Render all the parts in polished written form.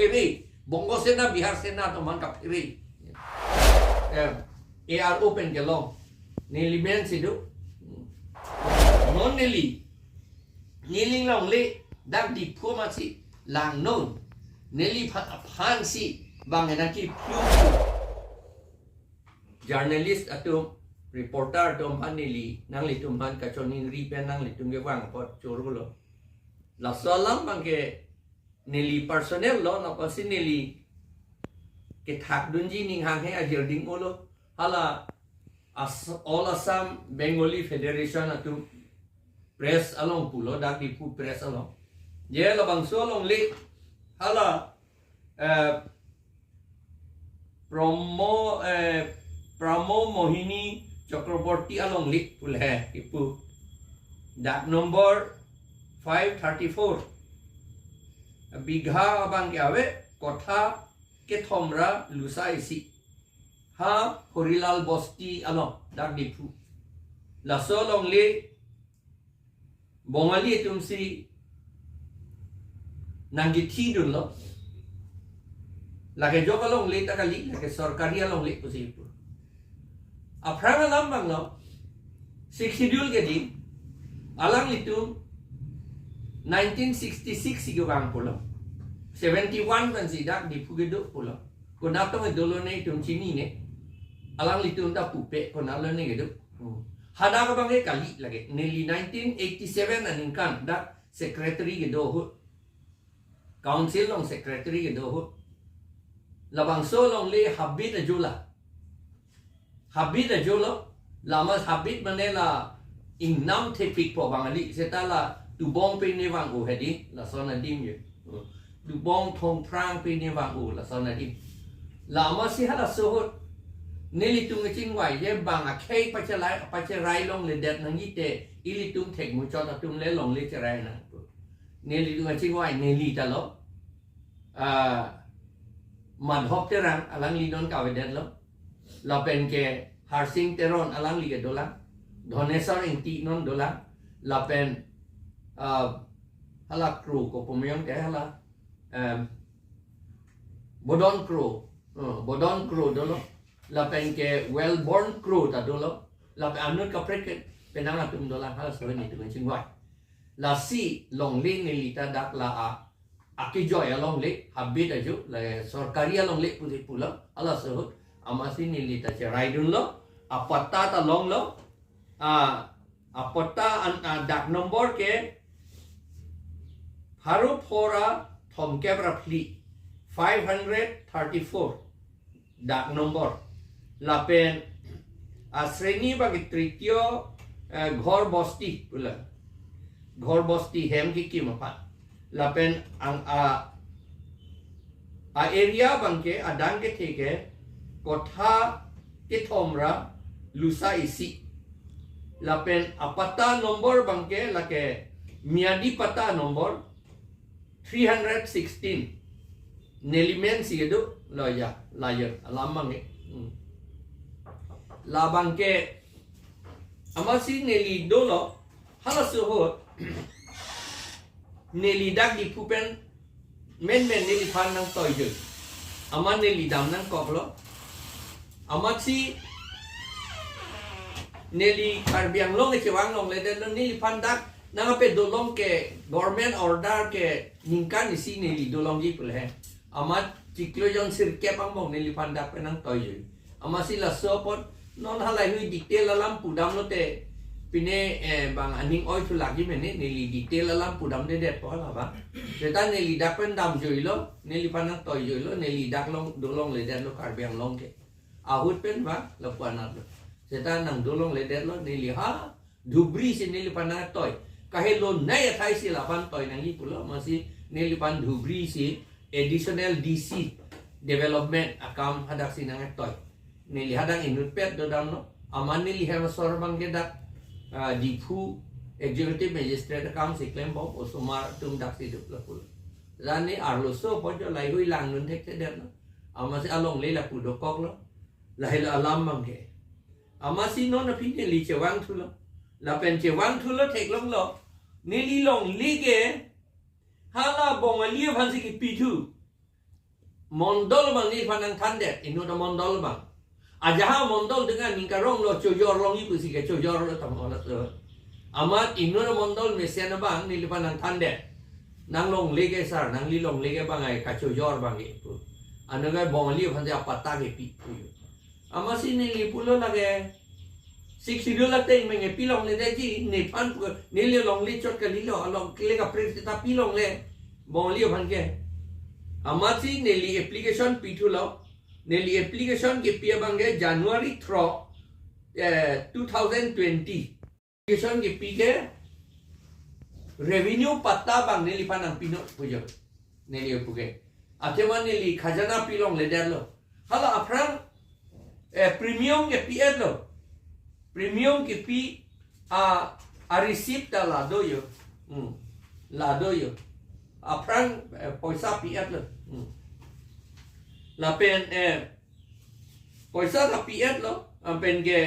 Peri, bongosina, biharsina, to man ka Peri. AR open ke long. Nili men sidu. Non nili. Niling long le, dak di pu masih lang non. Nili aphan si bang enaki plu. Journalist atum reporter tumhan nili nang li tumhan kachoning ripen nang li tumge wang pot churgulo. La salam bang ke nili personnel lo na pasi nili ke thak dunji ning hang he ajir ding ulo hala all Assam Bengali Federation atum press along pulo dak di pu press along je lo bang so long li hala promo mohini Chakraborty along li pul hai ipu dak number 534 bigha abang ave kotha kethomra lusa isi ha horilal bosti along dak dipu la so long le bongali tumsi nangiti dun lo lage joga long le takali lage sarkari along le pusi pu apranga lambang lo six schedule ke di alang itu 1966 sigo bang pulo 71 kan si dak di pugedo pulo ko nato me dolo ne tum chini ne alang litum da pupe ko nalo ne gedo hada ka bang kali lage nearly 1987 anin kan da secretary gedo hu council long secretary gedo hu labang so long le habit ajula lama habit manela ingnam tepik po bangali setala dubong pe ne wang u hedi la sona dim ye dubong thong prang pe ne wang u la sona dim lama si hala so neli tung ching wai ye bang a khei pacharai long le det nang ite ili tung thek mu chot tum le long le charai na neli tung ching wai neli ta lo man hop te rang alang li non ka we det lo la pen ke harsing teron alang li ke dola donesar inti non dola la pen hala kru ko pumyong ke hala bodon kru dolo la pen ke well born kru ta dolo la pen anut ka preket penang atum dola hala so ni tu ching wai la si long le ni lita dak la aki joy along le habit aju la sarkari along le puli pula ala so amasi ni lita cherai dun lo apata ta long lo apata dak number ke haru phora thom kebra fli 534 dak number la pen asreni bagi trityo ghor bosti pula ghor bosti hem ki kimapat la pen ang area bangke adang ke theke kotha ke thomra lusa isi la pen apata number bangke la ke miadi pata number 316 nelimen sigedu loya layer alamang la bangke amasi neli dolo hala suho neli dak di pupen men neli pan nang toy je aman neli dam nang koklo amasi neli karbiang long ke wang long le den neli pan dak nang pe dolong ke government order ke ningkan isi neli dolong ji pul hai amat ciklo jon sir ke pang mong neli pan dak penang toy je amasi la sopot non halai hui detail alam pudam lo te pine bang aning oi thu lagi mene neli detail alam pudam de det po la ba seta neli dak pen dam joi lo neli pan nang toy joi lo neli dak long dolong le den lo karbiang long ke ahut pen ba la puana lo seta nang dolong le den lo neli ha dubri si neli pan nang toy kahelo nai athai si la pan toy nang hi pulo masi neli pan dubri si additional DC development akam hadak si nang toy neli hadang inut pet do dam no aman neli have sorbang ke dak dipu executive magistrate akam si claim bo osumar tum dak si dup la pul rani arlo so po jo lai hui lang nun thek det no amasi along le la pu do kok lo la hela alam mang ke amasi no na pin neli chewang thu lo la pen chewang thu lo thek long lo neli long li ke hala bongali phan si ki pi thu mondol bang ni panang thandet inu da mondol bang ajaha mondol dengan ningkarong lo chojor long ipu si ke chojor lo tam olat lo amat inu da mondol mesiana bang ni panang thandet nang long lege sar nang li long lege bang ai ka chojor bang ipu anaga bongli phanja patta ke pi pu amasi ni li pulo lage siksidu late menge pilong le deji ni pan ni li long li chot ka li lo long kle ka pres ta pilong le bongli phan ke amasi ni li application pitulo ni li application ke pia bange January 2020 application ke pi ke revenue patta bang ni li panang pino pujo ni li puke ateman ni li khajana pilong le der lo hala apran premium ke pi lo premium ke pi a receipt ta la do yo apran poisa pi lo la pen poisa la pi lo pen ke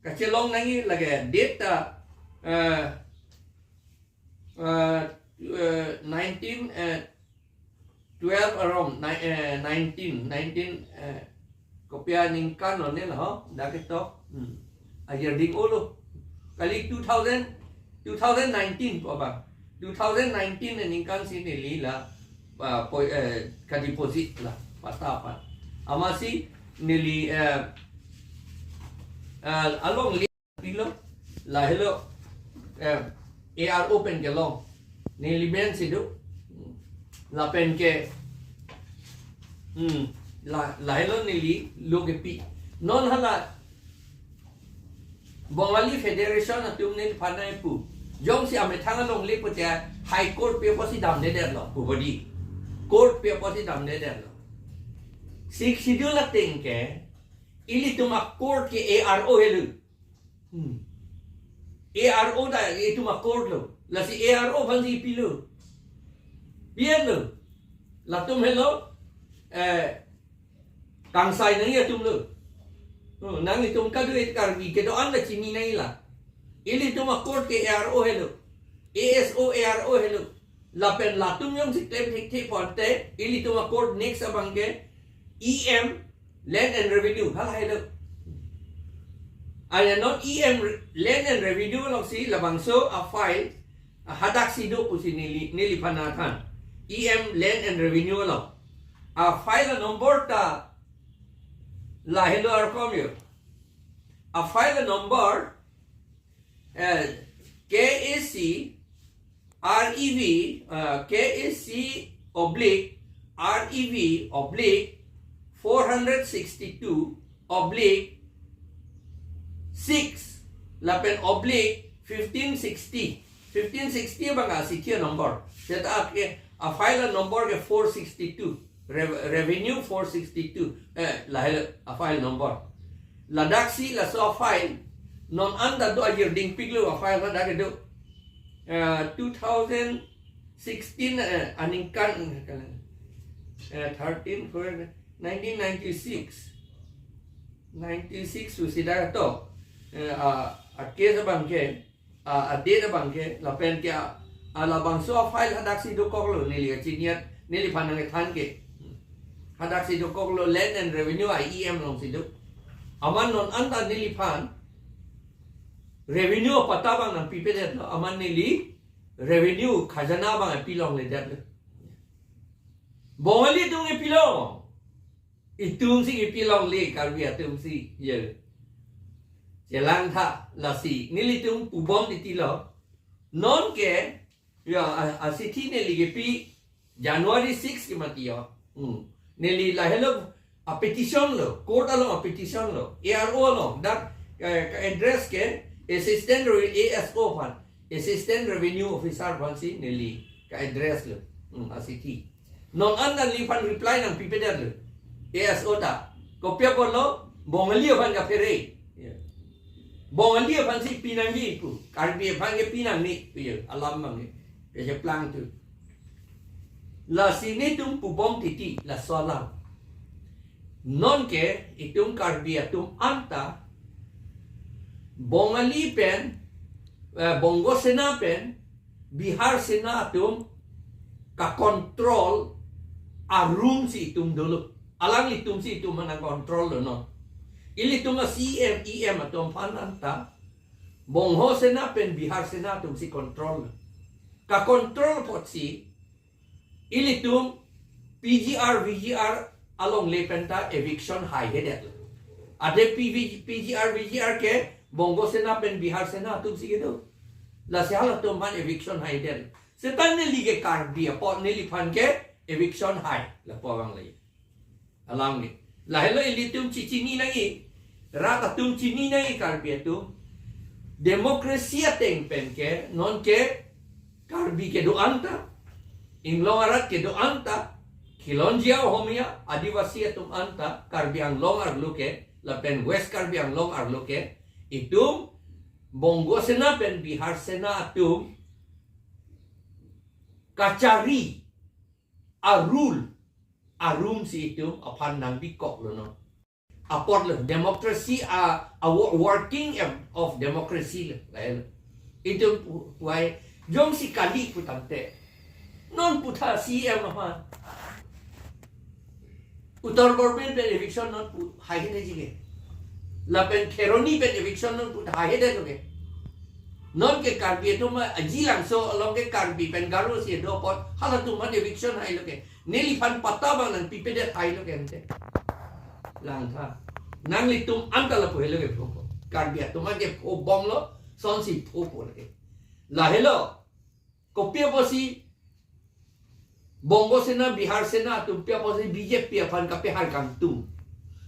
kachelong nangi lage date 12 around 19 kopia ningkan no ne la da ke to ayer ding olo kali 2019 ko ba 2019 ningkan sini li la ka deposit la pata pa amasi nili along li pilo la hello AR open ke long nili ben sidu la pen ke la hello nili lo ke pi non hala Bongali Federation atum nil panai pu jong si ame thang long li pu cha high court pe posi dam de der lo pu body court pe posi dam de der lo sik schedule la ting ke ili tuma court ke ARO helu ARO da itu ma court lo la si ARO bhan si pi lo bien lo la tum hello kang sai nang ya tum lo nang itum ka duit karbi ke do an la chini nai la ili tuma court ke ARO helu ASO ARO helu la pen la tum yong si claim thik ponte ili tuma court next abang ke EM land and revenue hal helu aya not EM land and revenue long si labangso a file hadak sido pusi nili panathan EM land and revenue lo a file number ta la hello arkom yo a file number KAC REV KAC oblique REV oblique 462 oblique 6 lapen oblique 1560 banga sikia number seta a file number ke 462 revenue 462 la a file number la daksi la so file non anda do ayer ding piglo a file la dake do 2016 aningkan 13 for 1996 susida to a case bangke a date bangke la pen ke ala bangso a file daksi do koklo nili chiniat nili panang than ke hadak si do koklo land and revenue IEM long si do aman non anda nili pan revenue pata bang nang pipedet lo aman nili revenue khajana bang pilong le dat lo bongali tung pilong itung si pilong le kalbia tung si ye jelang tha la si nili tung pubom ti lo non ke ya asiti nili ke pi January 6 ki mati yo nili la hello a petition lo court alo a petition lo ARO lo that address ke assistant ASO pan assistant revenue officer pan si nili ka address lo asiti non anda li pan reply nang pipeder lo ASO ta kopya ko lo bongali pan ka pere bongali pan si pinangi ku karbi pan ke pinang ni alam mang ni ke plan tu la sini tum pubom titi la solam non ke itum karbia tum anta bongali pen bongosina pen Bihar sina tum ka control arum si itum dulu. Alang itum si itum manang kontrol lo non. Ili itum CM, EM atum pananta. Bongho sena pen Bihar sena tum si kontrol. Ka kontrol pot si. Ili itum PGR, VGR along lepenta eviction high headed. Ade PGR, VGR ke Bongo sena pen Bihar sena tum si gitu. La sihala tum pan eviction high headed. Setan ni lige karbi pot ni lipan ke eviction high la po bang lagi. Alang ni. La hello ili tum cicini lagi. Rata tum cini lagi karbi tu. Demokrasi ateng pen ke non ke karbi ke do anta. Inglong arat ke do anta. Kilonjia homia adivasi atum anta karbi ang long arluke la pen west karbi ang long arluke itum Bongo sena pen Bihar sena atum kacari arum si itum aphan nang bikok lo no apot lo demokrasi a working of democracy lo itu why jom si kali putante non puta CM apa Uttar Government pen eviction non put high head jige la pen Kheroni pen eviction non put high head lo ke non ke karbi tu ma ajilang so along ke karbi pen garu si do pot hala tu man eviction hai lo ke neli pan pata bang nan pipede hai lo ke ante lang tha nang li tum anta la po helo ke po karbi tu ma ke po bom lo son si po po lo ke la hello kopia posi Bongo sena Bihar sena tu pia posi BJP aphan kape har kang tu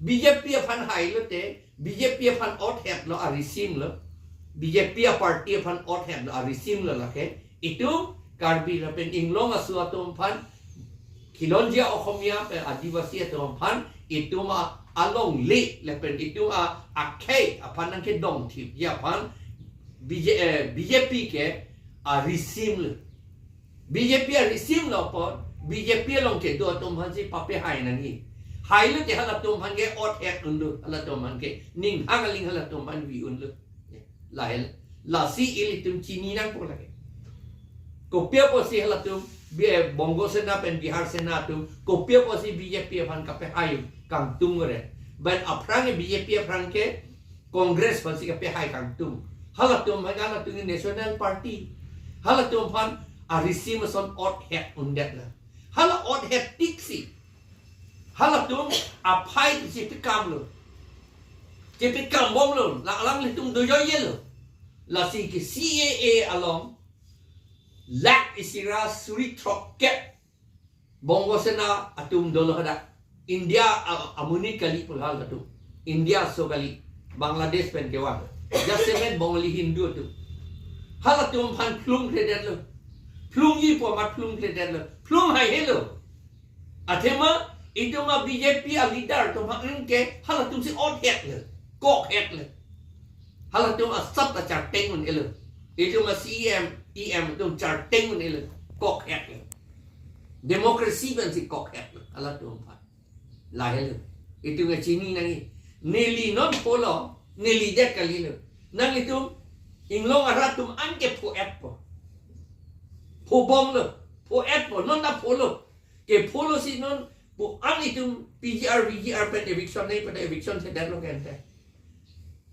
BJP aphan hai lo te BJP aphan ot het lo arisim lo BJP party aphan ot het lo arisim lo la ke itu karbi la pen inglong asu atum phan Kilonjia Ohomia pe adivasi atum phan itu ma along le la pen itu akai aphan nang ke dong thip ya phan BJP ke arisim lo BJP arisim lo por BJP long ke do atum phan si pape hai nani hai lo te hala tum phan ke ot het undu hala tum phan ke ning hangaling hala tum phan vi undu la si ili tum chini nang po lagi kopia po si hala tum Bongo sena pen Bihar sena tum kopia po si BJP aphan kape hai kang tum gore ban aprang BJP aprang ke Congress phan si kape hai kang tum hala tum national party hala tum phan arisim son ot het undet la hala ot het tiksi hala tum apai si pikam lo si pikam bom lo la alang li tum do yo ye lo la si ki CAA along lak isira suri troket Bongo sena atum dolo hada India amuni kali pul hal tu India so kali Bangladesh pen kewa just seven Bengali Hindu tu hala tum phan plum kredet lo plum yi po mat plum kredet lo plum hai hello athema itu ma BJP a leader tu ma ke hala tum si ot het lo kok het lo hala tum a sat a char teng un elo itu ma CM EM tum char teng un elo kok het lo demokrasi ban si kok het lo hala tum phan la hello itu nga chini nangi neli non polo neli de kali lo nang itu inglong aratum anke po et po bom lo po et po non da polo ke polo si non po an itu PGR VGR pen eviction nei pada eviction se dar lo kente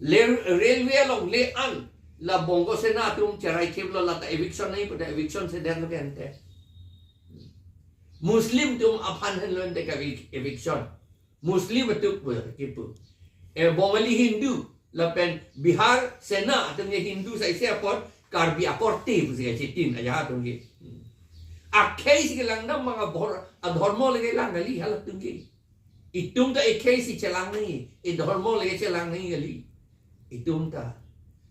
railway long le an la Bongo sena tum cerai keblo la ta eviction nei pada eviction se dar lo kente Muslim tum aphan hen lo ente ka eviction Muslim tu po kipu Bengali Hindu la pen Bihar sena atum ye Hindu sai se apot karbi aporti pusi chitin aja tungi akai si lang na mga adhormo lagi lang gali halat tungi itum ta akai si chelang ni idhormo lagi chelang ni gali itum ta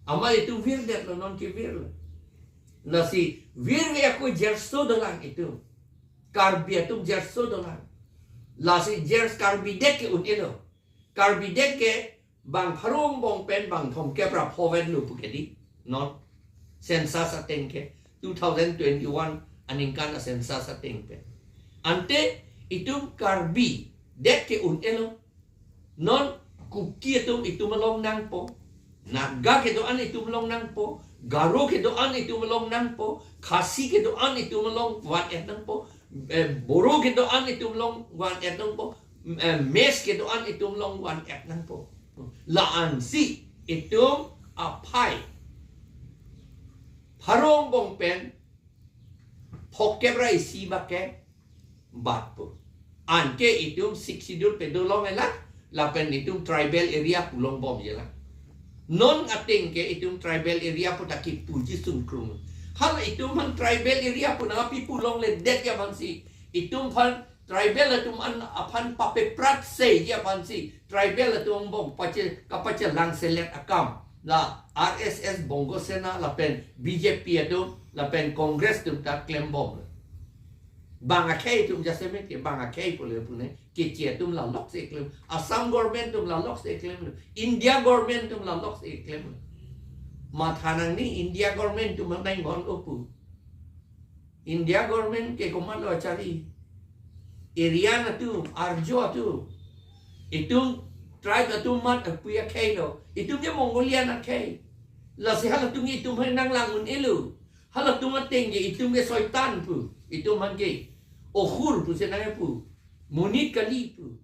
ama itu vir det lo non ki vir na si vir ve aku jerso dolang itu karbi atum jerso dolang la si jers karbi det ke un elo karbi det ke bang pharong bong pen bang thom ke pra phoven lu pukedi non census atengke 2021 aningkan census atengke ante itu karbi det ke un elo non kuki itu melong nang po naga ke doan itu melong nang po garo ke doan itu melong nang po khasi ke doan itu melong wat nang po boro gituan itum long 1 nang po mes gituan itum long 1 nang po laan si itum apai parong bong pen pokebra isi bake bat po anke itum siksidur pedolong ela lapen itum tribal area pulong bom jela non ating ke itum tribal area po takip puji sungkrung hal itum han tribal area po na pipulong le det ya bansi itum han tribal atum an aphan pape prat se ya bansi tribal atum bong pache kapache lang select akam la RSS bongosina lapen BJP atum lapen Congress tum tak claim bom banga kay tum jasemet ke banga kay po le pune ke tum la lok se claim Assam government tum la lok se claim India government tum la lok se claim mathanang ni India government tum nai ngon opu India government ke komando achari area na tu arjo tu itum tribe atum mat apuya kay do itum je Mongolia na kay la se hala tum itum nang langun elu hala tum ateng je itum ge soitan pu itum man ge Ohur pu senang pu, munit kali pu.